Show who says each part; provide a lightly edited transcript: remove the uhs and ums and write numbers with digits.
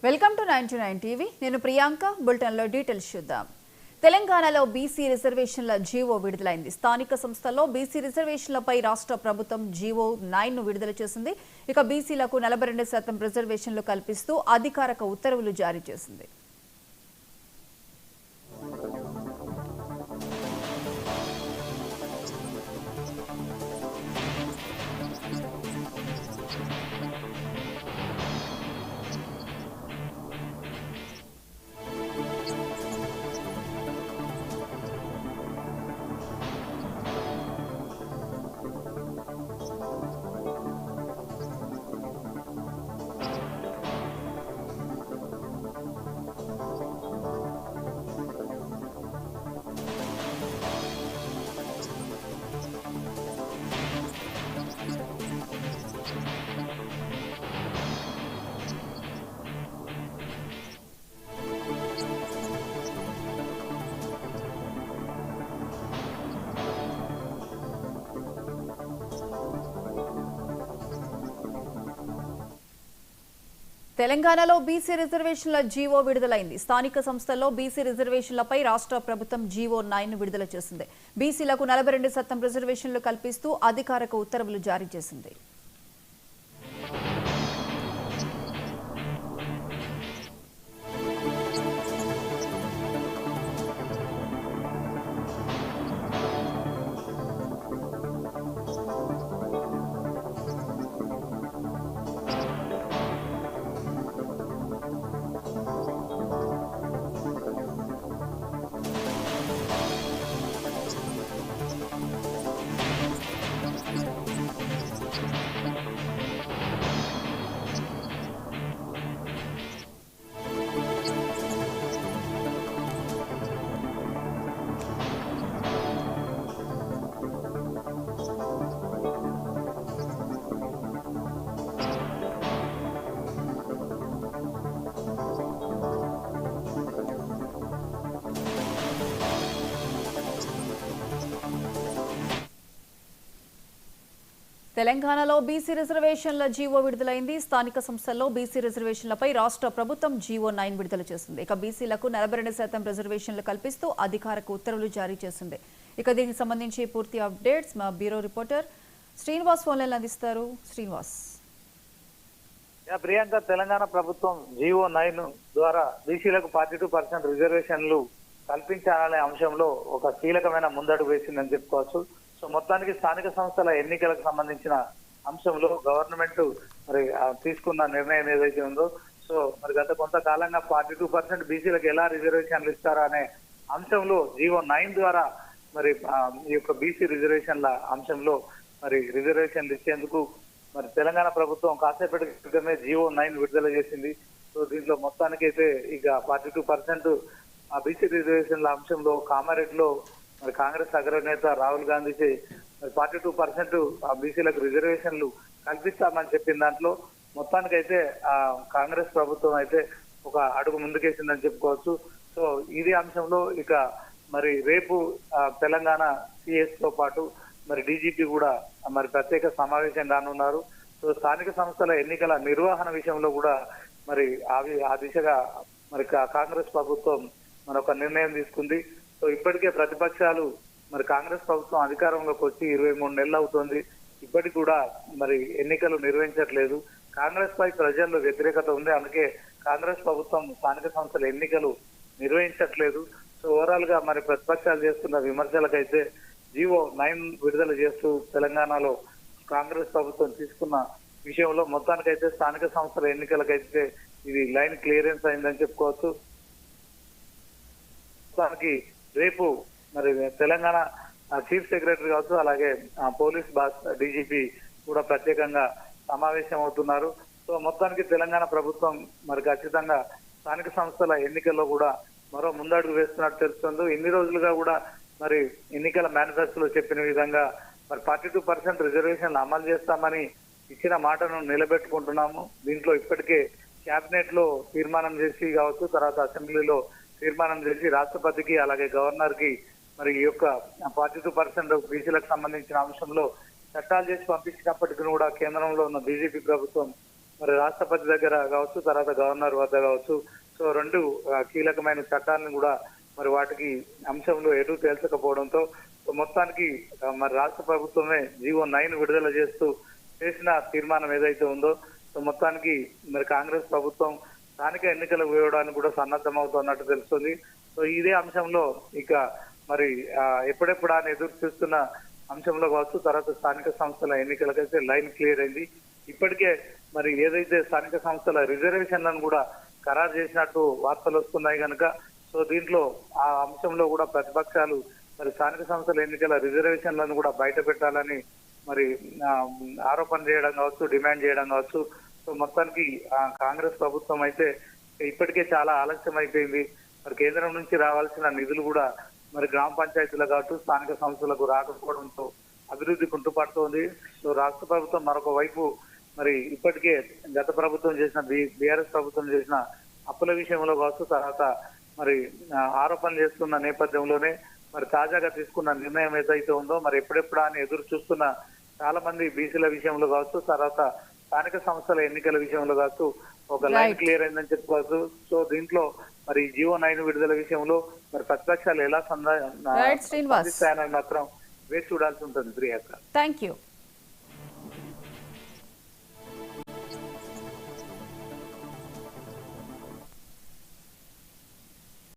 Speaker 1: Welcome to 99 TV. నేను ప్రియాంక. బులెటిన్లో details చూద్దాం. తెలంగాణలో బీసీ రిజర్వేషన్ల జీవో విడుదలైంది. స్థానిక సంస్థల్లో బీసీ రిజర్వేషన్లపై రాష్ట్ర ప్రభుత్వం జీవో 9ను విడుదల చేసింది. ఇక బీసీలకు 42% రిజర్వేషన్లు కల్పిస్తూ అధికారిక ఉత్తర్వులు జారీ చేసింది. తెలంగాణలో బీసీ రిజర్వేషన్ల జీవో విడుదలైంది. స్థానిక సంస్థల్లో బీసీ రిజర్వేషన్లపై రాష్ట్ర ప్రభుత్వం జీవో 9ను విడుదల చేసింది. బీసీలకు 42% రిజర్వేషన్లు కల్పిస్తూ అధికారిక ఉత్తర్వులు జారీ చేసింది. తెలంగాణలో బీసీ రిజర్వేషన్ల జీవో విడుదలైంది. స్థానిక సంస్థల్లో బీసీ రిజర్వేషన్లపై రాష్ట్ర ప్రభుత్వం జీవో 9 విడుదల చేసింది. ఇక బీసీలకు 42% రిజర్వేషన్లు కల్పిస్తూ అధికారిక ఉత్తర్వులు జారీ చేసింది. ఇక దీనికి సంబంధించి పూర్తి అప్డేట్స్ మా bureau reporter Srinivas phone line అందిస్తారు. శ్రీనివాస్.
Speaker 2: ప్రియాంక, తెలంగాణ ప్రభుత్వం జీవో 9 ద్వారా బీసీలకు 42% రిజర్వేషన్లు కల్పించాలనే అంశంలో ఒక కీలకమైన ముందడుగు వేసిందని చెప్పుకోవచ్చు. సో మొత్తానికి స్థానిక సంస్థల ఎన్నికలకు సంబంధించిన అంశంలో గవర్నమెంట్ మరి తీసుకున్న నిర్ణయం ఏదైతే ఉందో, సో మరి గత కొంతకాలంగా 42% బీసీలకు ఎలా రిజర్వేషన్లు ఇస్తారా అనే అంశంలో జీవో 9 ద్వారా మరి ఈ యొక్క బీసీ రిజర్వేషన్ల అంశంలో మరి రిజర్వేషన్లు ఇచ్చేందుకు మరి తెలంగాణ ప్రభుత్వం కాసేపటి క్రితమే జీవో 9 విడుదల చేసింది. సో దీంట్లో మొత్తానికైతే ఇక 42% ఆ బీసీ రిజర్వేషన్ల అంశంలో కామారెడ్డిలో మరి కాంగ్రెస్ అగ్రనేత రాహుల్ గాంధీకి 42% ఆ బీసీలకు రిజర్వేషన్లు కల్పిస్తామని చెప్పిన దాంట్లో మొత్తానికైతే ఆ కాంగ్రెస్ ప్రభుత్వం అయితే ఒక అడుగు ముందుకేసిందని చెప్పుకోవచ్చు. సో ఇది అంశంలో ఇక మరి రేపు తెలంగాణ సిఎస్ తో పాటు మరి డీజీపీ కూడా మరి ప్రత్యేక సమావేశం కానున్నారు. సో స్థానిక సంస్థల ఎన్నికల నిర్వహణ విషయంలో కూడా మరి ఆ దిశగా మరి కాంగ్రెస్ ప్రభుత్వం మరొక నిర్ణయం తీసుకుంది. సో ఇప్పటికే ప్రతిపక్షాలు మరి కాంగ్రెస్ ప్రభుత్వం అధికారంలోకి వచ్చి 23 నెలలు అవుతుంది. ఇప్పటికి కూడా మరి ఎన్నికలు నిర్వహించట్లేదు. కాంగ్రెస్ పై ప్రజల్లో వ్యతిరేకత ఉంది. అందుకే కాంగ్రెస్ ప్రభుత్వం స్థానిక సంస్థల ఎన్నికలు నిర్వహించట్లేదు. సో ఓవరాల్ గా మరి ప్రతిపక్షాలు చేస్తున్న విమర్శలకైతే జీవో 9 విడుదల చేస్తూ తెలంగాణలో కాంగ్రెస్ ప్రభుత్వం తీసుకున్న విషయంలో మొత్తానికైతే స్థానిక సంస్థల ఎన్నికలకైతే ఇది లైన్ క్లియరెన్స్ అయిందని చెప్పుకోవచ్చు. మొత్తానికి రేపు మరి తెలంగాణ చీఫ్ సెక్రటరీ కావచ్చు, అలాగే పోలీస్ బాస్ డీజీపీ కూడా ప్రత్యేకంగా సమావేశం అవుతున్నారు. సో మొత్తానికి తెలంగాణ ప్రభుత్వం మరి ఖచ్చితంగా స్థానిక సంస్థల ఎన్నికల్లో కూడా మరో ముందడుగు వేస్తున్నట్టు తెలుస్తుంది. ఇన్ని రోజులుగా కూడా మరి ఎన్నికల మేనిఫెస్టోలో చెప్పిన విధంగా మరి 42% రిజర్వేషన్లు అమలు చేస్తామని ఇచ్చిన మాటను నిలబెట్టుకుంటున్నాము. దీంట్లో ఇప్పటికే క్యాబినెట్ లో తీర్మానం చేసి కావచ్చు, తర్వాత అసెంబ్లీలో తీర్మానం చేసి రాష్ట్రపతికి అలాగే గవర్నర్ కి మరి ఈ యొక్క 42% బీసీలకు సంబంధించిన అంశంలో చట్టాలు చేసి పంపించినప్పటికీ కూడా కేంద్రంలో ఉన్న బీజేపీ ప్రభుత్వం మరి రాష్ట్రపతి దగ్గర కావచ్చు, తర్వాత గవర్నర్ వద్ద కావచ్చు. సో రెండు కీలకమైన చట్టాలను కూడా మరి వాటికి అంశంలో ఎటు తేల్చకపోవడంతో మొత్తానికి మరి రాష్ట్ర ప్రభుత్వమే జీవో 9 విడుదల చేస్తూ చేసిన తీర్మానం ఏదైతే ఉందో సో మొత్తానికి మరి కాంగ్రెస్ ప్రభుత్వం స్థానిక ఎన్నికలకు వేయడానికి కూడా సన్నద్ధమవుతున్నట్టు తెలుస్తుంది. సో ఇదే అంశంలో ఇక మరి ఎప్పుడెప్పుడు ఆయన ఎదురు చూస్తున్న అంశంలో కావచ్చు, తర్వాత స్థానిక సంస్థల ఎన్నికలకైతే లైన్ క్లియర్ అయింది. ఇప్పటికే మరి ఏదైతే స్థానిక సంస్థల రిజర్వేషన్లను కూడా ఖరారు చేసినట్టు వార్తలు వస్తున్నాయి కనుక సో దీంట్లో ఆ అంశంలో కూడా ప్రతిపక్షాలు మరి స్థానిక సంస్థల ఎన్నికల రిజర్వేషన్లను కూడా బయట పెట్టాలని మరి ఆరోపణ చేయడం కావచ్చు, డిమాండ్ చేయడం కావచ్చు. సో మొత్తానికి కాంగ్రెస్ ప్రభుత్వం అయితే ఇప్పటికే చాలా ఆలస్యం అయిపోయింది. మరి కేంద్రం నుంచి రావాల్సిన నిధులు కూడా మరి గ్రామ పంచాయతీలు కావచ్చు, స్థానిక సంస్థలకు రాకపోవడంతో అభివృద్ధి కుంటుపడుతోంది. సో రాష్ట్ర ప్రభుత్వం మరొక వైపు మరి ఇప్పటికే గత ప్రభుత్వం చేసిన బీఆర్ఎస్ ప్రభుత్వం చేసిన అప్పుల విషయంలో కావచ్చు, తర్వాత మరి ఆరోపణలు చేస్తున్న నేపథ్యంలోనే మరి తాజాగా తీసుకున్న నిర్ణయం ఏదైతే ఉందో మరి ఎప్పుడెప్పుడు అని ఎదురు చూస్తున్న చాలా మంది బీసీల విషయంలో కావచ్చు, తర్వాత స్థానిక సంస్థల ఎన్నికల విషయంలో కావచ్చు ఒక లైన్ క్లియర్ అయిందని చెప్పుకోవచ్చు. సో దీంట్లో మరి జీవో 9 విడుదల విషయంలో మరి ప్రతిపక్షాలు ఎలా స్పందిస్తాయని మాత్రం వేచి చూడాల్సి ఉంటుంది. Priyanka,
Speaker 1: thank you.